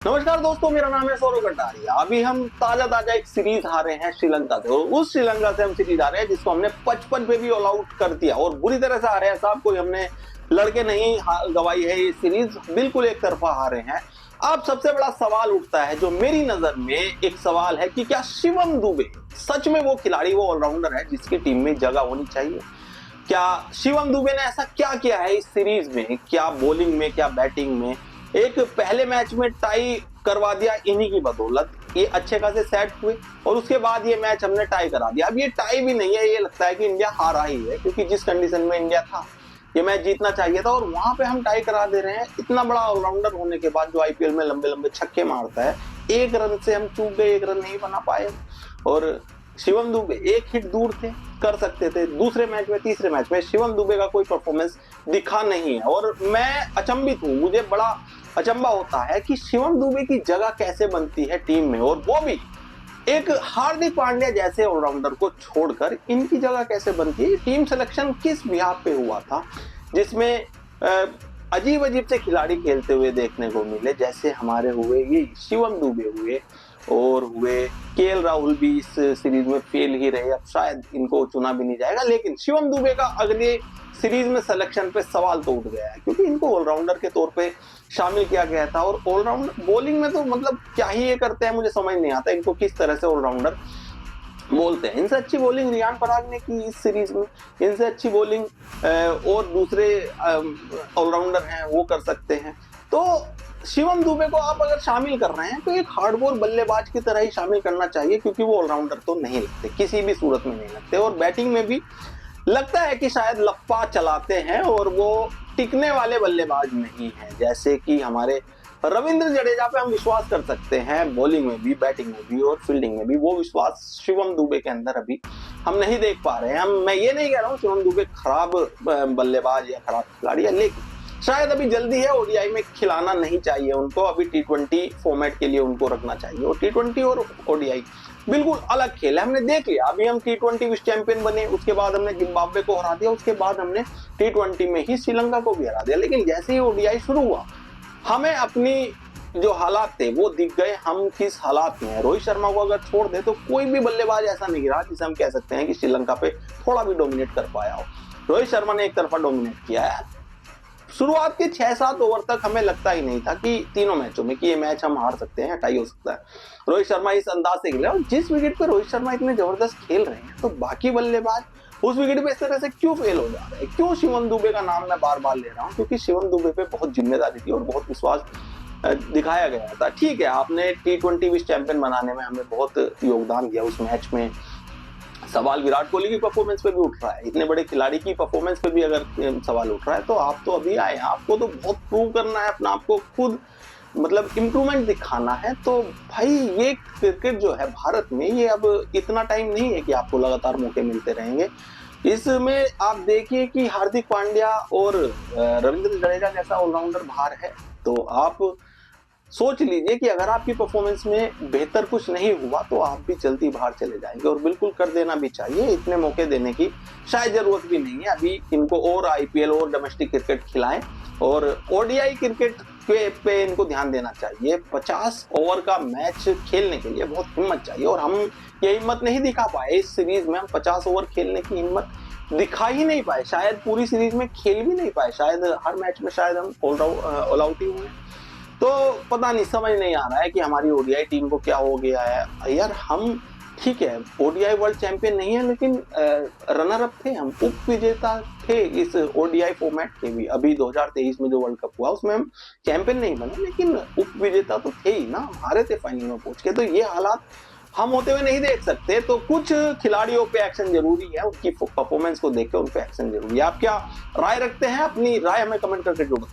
नमस्कार दोस्तों, मेरा नाम है सौरभ कटारिया। अभी हम ताजा एक सीरीज हारे हैं श्रीलंका से, और उस श्रीलंका से हम सीरीज हारे हैं जिसको हमने 55 पे भी ऑल आउट कर दिया और बुरी तरह से हारे हैं साहब। कोई हमने लड़के नहीं गवाई है, ये सीरीज बिल्कुल एक तरफा हारे हैं। अब सबसे बड़ा सवाल उठता है, जो मेरी नजर में एक सवाल है कि क्या शिवम दुबे सच में वो खिलाड़ी, वो ऑलराउंडर है जिसकी टीम में जगह होनी चाहिए? क्या शिवम दुबे ने ऐसा क्या किया है इस सीरीज में? क्या बॉलिंग में, क्या बैटिंग में? एक पहले मैच में टाई करवा दिया इन्हीं की बदौलत, ये अच्छे खासे सेट हुए और उसके बाद ये मैच हमने टाई करा दिया। अब ये टाई भी नहीं है, ये लगता है कि इंडिया हारा ही है, क्योंकि जिस कंडीशन में इंडिया था ये मैच जीतना चाहिए था और वहां पे हम टाई करा दे रहे हैं। इतना बड़ा ऑलराउंडर होने के बाद, जो आईपीएल में लंबे लंबे छक्के मारता है, एक रन से हम चूक गए, एक रन नहीं बना पाए। और शिवम दुबे एक हिट दूर थे, कर सकते थे। दूसरे मैच में, तीसरे मैच में शिवम दुबे का कोई परफॉर्मेंस दिखा नहीं है और मैं अचंभित हूँ। मुझे बड़ा अचंभा होता है कि शिवम दुबे की जगह कैसे बनती है टीम में, और वो भी एक हार्दिक पांड्या जैसे ऑलराउंडर को छोड़कर इनकी जगह कैसे बनती है। टीम सिलेक्शन किस बिहाफ पे हुआ था, जिसमें अजीब अजीब से खिलाड़ी खेलते हुए देखने को मिले, जैसे हमारे हुए ये शिवम दुबे हुए और हुए केएल राहुल भी इस सीरीज में फेल ही रहे। अब शायद इनको चुना भी नहीं जाएगा, लेकिन शिवम दुबे का अगले सीरीज में सिलेक्शन पे सवाल तो उठ गया है, क्योंकि इनको ऑलराउंडर के तौर पे शामिल किया गया था। और ऑलराउंडर बॉलिंग में तो मतलब क्या ही ये करते हैं, मुझे समझ नहीं आता इनको किस तरह से ऑलराउंडर बोलते हैं। इनसे अच्छी बॉलिंग रियान पराग ने की इस सीरीज में, इनसे अच्छी बॉलिंग और दूसरे ऑलराउंडर हैं वो कर सकते हैं। तो शिवम दुबे को आप अगर शामिल कर रहे हैं तो एक हार्डकोर बल्लेबाज की तरह ही शामिल करना चाहिए, क्योंकि वो ऑलराउंडर तो नहीं लगते, किसी भी सूरत में नहीं लगते। और बैटिंग में भी लगता है कि शायद लप्पा चलाते हैं और वो टिकने वाले बल्लेबाज नहीं है, जैसे कि हमारे रविंद्र जडेजा पे हम विश्वास कर सकते हैं। बॉलिंग में भी, बैटिंग में भी और फील्डिंग में भी वो विश्वास शिवम दुबे के अंदर अभी हम नहीं देख पा रहे हैं। मैं ये नहीं कह रहा हूँ शिवम दुबे खराब बल्लेबाज या खराब खिलाड़ी है, लेकिन शायद अभी जल्दी है, ओडीआई में खिलाना नहीं चाहिए उनको। अभी टी20 फॉर्मेट के लिए उनको रखना चाहिए, और टी20 और ओडीआई बिल्कुल अलग खेल है। हमने देख लिया, अभी हम टी20 विश्व चैंपियन बने, उसके बाद हमने जिम्बाब्वे को हरा दिया, उसके बाद हमने टी20 में ही श्रीलंका को भी हरा दिया। लेकिन जैसे ही ओडीआई शुरू हुआ, हमें अपनी जो हालात थे वो दिख गए, हम किस हालात में हैं। रोहित शर्मा को अगर छोड़ दे तो कोई भी बल्लेबाज ऐसा नहीं रहा जिसे हम कह सकते हैं कि श्रीलंका पे थोड़ा भी डोमिनेट कर पाया हो। रोहित शर्मा ने एक तरफा डोमिनेट किया है। शुरुआत के 6-7 ओवर तक हमें लगता ही नहीं था कि तीनों मैचों में कि ये मैच हम हार सकते हैं, टाई हो सकता है। रोहित शर्मा इस अंदाज से खेले, और जिस विकेट पे रोहित शर्मा इतने जबरदस्त खेल रहे हैं, तो बाकी बल्लेबाज उस विकेट पे इस तरह से क्यों फेल हो जा रहे हैं? क्यों शिवम दुबे का नाम मैं बार बार ले रहा हूँ? क्योंकि शिवम दुबे पे बहुत जिम्मेदारी थी और बहुत विश्वास दिखाया गया था। ठीक है, आपने टी20 विश्व चैंपियन बनाने में हमें बहुत योगदान दिया। उस मैच में सवाल विराट कोहली की परफॉर्मेंस पे भी उठ रहा है, इतने बड़े खिलाड़ी की परफॉर्मेंस पे भी अगर सवाल उठ रहा है, तो आप तो अभी आए हैं, आपको तो बहुत प्रूव करना है अपना, आपको खुद मतलब इम्प्रूवमेंट दिखाना है। तो भाई ये क्रिकेट जो है भारत में, ये अब इतना टाइम नहीं है कि आपको लगातार मौके मिलते रहेंगे। इसमें आप देखिए कि हार्दिक पांड्या और रविंद्र जडेजा जैसा ऑलराउंडर बाहर है, तो आप सोच लीजिए कि अगर आपकी परफॉर्मेंस में बेहतर कुछ नहीं हुआ तो आप भी जल्दी बाहर चले जाएंगे, और बिल्कुल कर देना भी चाहिए। इतने मौके देने की शायद जरूरत भी नहीं है। अभी इनको और आईपीएल और डोमेस्टिक क्रिकेट खिलाएं, और ओडीआई क्रिकेट पे इनको ध्यान देना चाहिए। 50 ओवर का मैच खेलने के लिए बहुत हिम्मत चाहिए, और हम ये हिम्मत नहीं दिखा पाए इस सीरीज में। हम 50 ओवर खेलने की हिम्मत दिखा ही नहीं पाए, शायद पूरी सीरीज में खेल भी नहीं पाए, शायद हर मैच में शायद हम ऑल आउट ही हुए। तो पता नहीं, समझ नहीं आ रहा है कि हमारी ओडीआई टीम को क्या हो गया है यार। हम ठीक है, ओडीआई वर्ल्ड चैंपियन नहीं है, लेकिन रनर अप थे, हम उप विजेता थे इस ओडीआई फॉर्मेट के भी। अभी 2023 में जो वर्ल्ड कप हुआ उसमें हम चैंपियन नहीं बने, लेकिन उप विजेता तो थे ही ना, हारे थे फाइनल में पहुंच के। तो ये हालात हम होते हुए नहीं देख सकते। तो कुछ खिलाड़ियों पे एक्शन जरूरी है, उनकी परफॉर्मेंस को देख के उन पे एक्शन जरूरी है। आप क्या राय रखते हैं? अपनी राय हमें कमेंट करके जरूर बताएं।